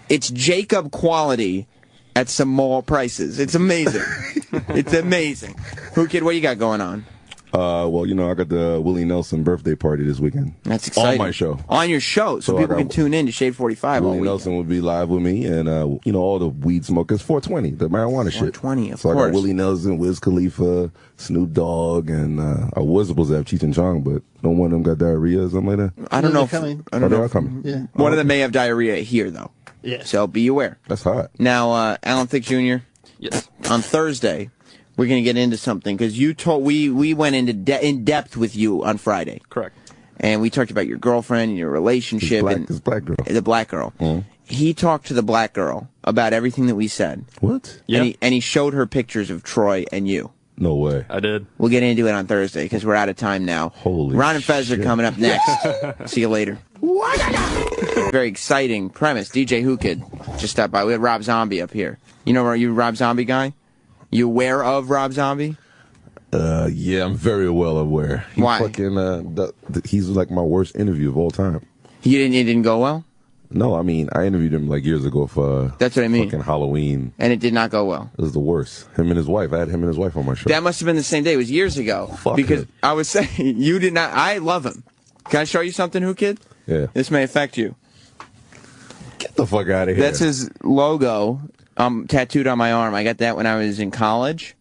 it's Jacob quality at some mall prices. It's amazing. It's amazing. Whoo Kid, what you got going on? Well, I got the Willie Nelson birthday party this weekend. That's exciting. On my show. On your show, so people can tune in to Shade 45 all Willie week. Nelson will be live with me, and, all the weed smokers, 420, the marijuana shit. 420, of course. So I got Willie Nelson, Wiz Khalifa, Snoop Dogg, and I was supposed to have Cheech and Chong, but no one of them got diarrhea or something like that. I don't know. I don't know. Coming. Yeah. One of them may have diarrhea here, though. Yeah. So be aware. That's hot. Now, Alan Thicke Jr., Yes. on Thursday, we're going to get into something, because you told we went into in depth with you on Friday. Correct. And we talked about your girlfriend and your relationship. This black girl. The black girl. Mm-hmm. He talked to the black girl about everything that we said. What? Yeah. And he showed her pictures of Troy and you. No way. I did. We'll get into it on Thursday, because we're out of time now. Holy Ron and Fez are shit. coming up next. See you later. Very exciting premise. DJ Whoo Kid just stopped by. We had Rob Zombie up here. Are you a Rob Zombie guy? You aware of Rob Zombie? Yeah, I'm very well aware. Why? He's like my worst interview of all time. It didn't go well? No, I mean, I interviewed him like years ago for That's what I mean. fucking Halloween. And it did not go well. It was the worst. Him and his wife. I had him and his wife on my show. That must have been the same day. It was years ago. Fuck because him. I was saying, you did not. I love him. Can I show you something, Whoo Kid? Yeah. This may affect you. Get the fuck out of here. That's his logo tattooed on my arm. I got that when I was in college.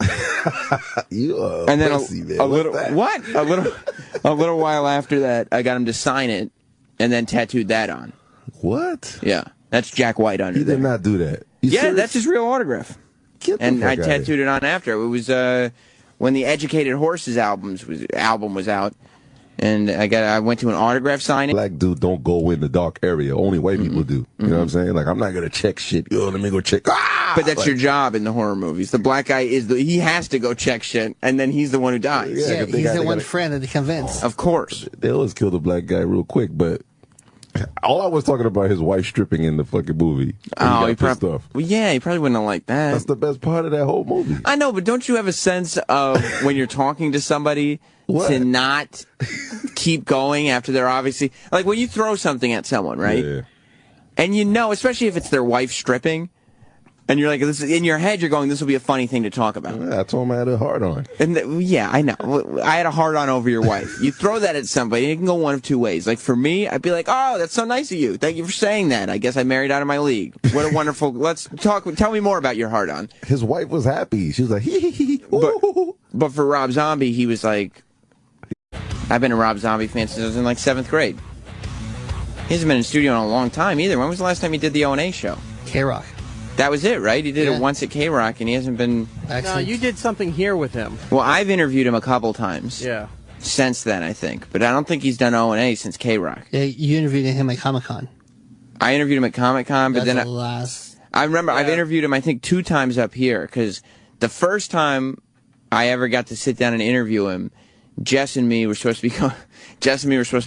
You are And then pussy, man. a little What's that? what? A little while after that, I got him to sign it and then tattooed that on. What? Yeah. That's Jack White under He there. did not do that. You Yeah, serious? that's his real autograph. Get the And fuck I outta tattooed it on after. It was when the Educated Horses album was out. And I went to an autograph signing. Black dude don't go in the dark area. Only white people do. You know what I'm saying? Like, I'm not gonna check shit. Yo, let me go check. Ah! But that's your job in the horror movies. The black guy he has to go check shit, and then he's the one who dies. Yeah, he's the one friend that they convince. Of course. They always kill the black guy real quick, but all I was talking about his wife stripping in the fucking movie. Oh, he probably. Well, yeah, he probably wouldn't have liked that. That's the best part of that whole movie. I know, but don't you have a sense of when you're talking to somebody to not keep going after they're obviously like when you throw something at someone, right? Yeah. And you know, especially if it's their wife stripping, and you're like, this in your head, you're going, this will be a funny thing to talk about. Yeah, I told him I had a hard on. And yeah, I know. I had a hard on over your wife. You throw that at somebody, it can go one of two ways. Like for me, I'd be like, oh, that's so nice of you. Thank you for saying that. I guess I married out of my league. What a wonderful. Let's talk. Tell me more about your hard on. His wife was happy. She was like, hee hee hee. But for Rob Zombie, he was like, I've been a Rob Zombie fan since I was in like 7th grade. He hasn't been in the studio in a long time either. When was the last time he did the O&A show? K-Rock. That was it, right? He did it once at K-Rock, and he hasn't been... No, you did something here with him. Well, I've interviewed him a couple times. Yeah. Since then, I think. But I don't think he's done O&A since K-Rock. Yeah, you interviewed him at Comic-Con. I interviewed him at Comic-Con, but That's then... the last... I remember I've interviewed him, I think, 2 times up here, because the first time I ever got to sit down and interview him, Jess and me were supposed to be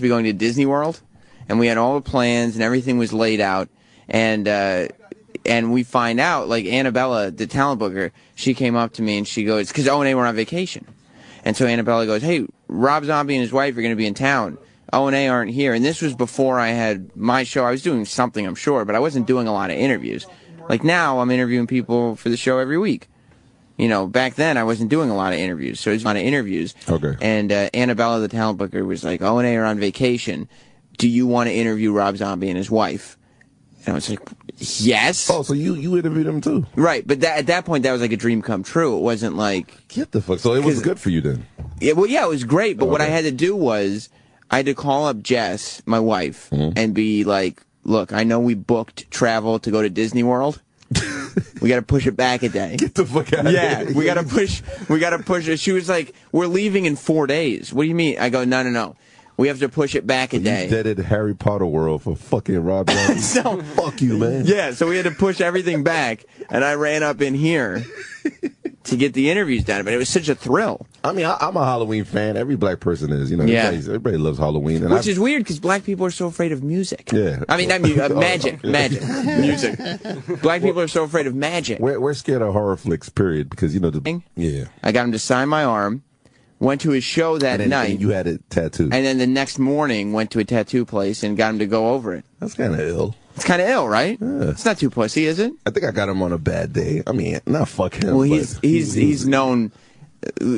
going to Disney World, and we had all the plans, and everything was laid out, and we find out, like, Annabella, the talent booker, she came up to me and she goes, because O&A were on vacation. And so Annabella goes, hey, Rob Zombie and his wife are going to be in town. O&A aren't here. And this was before I had my show. I was doing something, I'm sure, but I wasn't doing a lot of interviews. Like now, I'm interviewing people for the show every week. You know, back then, I wasn't doing a lot of interviews. So it was a lot of interviews. Okay. And Annabella, the talent booker, was like, O&A are on vacation. Do you want to interview Rob Zombie and his wife? And I was like, yes. Oh, so you interviewed him too? Right, but at that point, that was like a dream come true. It wasn't like... Get the fuck... So it was good for you then? Yeah, well, yeah, it was great, but what I had to do was, I had to call up Jess, my wife, and be like, look, I know we booked travel to go to Disney World. We got to push it back a day. Get the fuck out of here. Yeah, we got to push it. She was like, we're leaving in 4 days. What do you mean? I go, no. We have to push it back a day. You deaded Harry Potter world for fucking Rob Zombie. So, fuck you, man. Yeah, so we had to push everything back, and I ran up in here to get the interviews done. But it was such a thrill. I mean, I'm a Halloween fan. Every black person is. You know, yeah. everybody loves Halloween. And Which is weird, because black people are so afraid of music. Yeah. I mean, magic, music. Black people are so afraid of magic. We're scared of horror flicks, period, because, you know, yeah. I got him to sign my arm. Went to his show that night. And you had it tattooed. And then the next morning, went to a tattoo place and got him to go over it. That's kind of ill. It's kind of ill, right? Yeah. It's not too pussy, is it? I think I got him on a bad day. I mean, not fuck him. Well, he's known.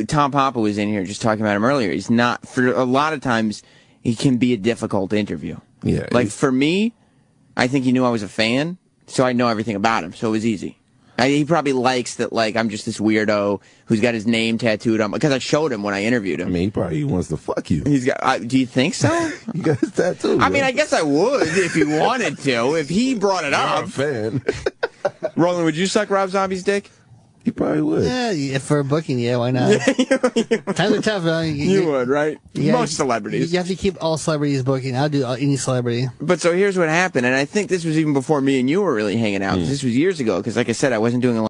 Tom Papa was in here just talking about him earlier. He's not, for a lot of times, he can be a difficult interview. Yeah. Like for me, I think he knew I was a fan, so I know everything about him, so it was easy. He probably likes that, like, I'm just this weirdo who's got his name tattooed on, because I showed him when I interviewed him. I mean, he probably wants to fuck you. He's got. Do you think so? You got his tattoo. I mean, I guess I would if he wanted to. If he brought it up. I'm a fan. Roland, would you suck Rob Zombie's dick? He probably would. Yeah, for a booking, yeah, why not? Times are tough. You would, right? Yeah, most celebrities. You have to keep all celebrities booking. I'll do any celebrity. But so here's what happened, and I think this was even before me and you were really hanging out. This was years ago, because like I said, I wasn't doing a lot.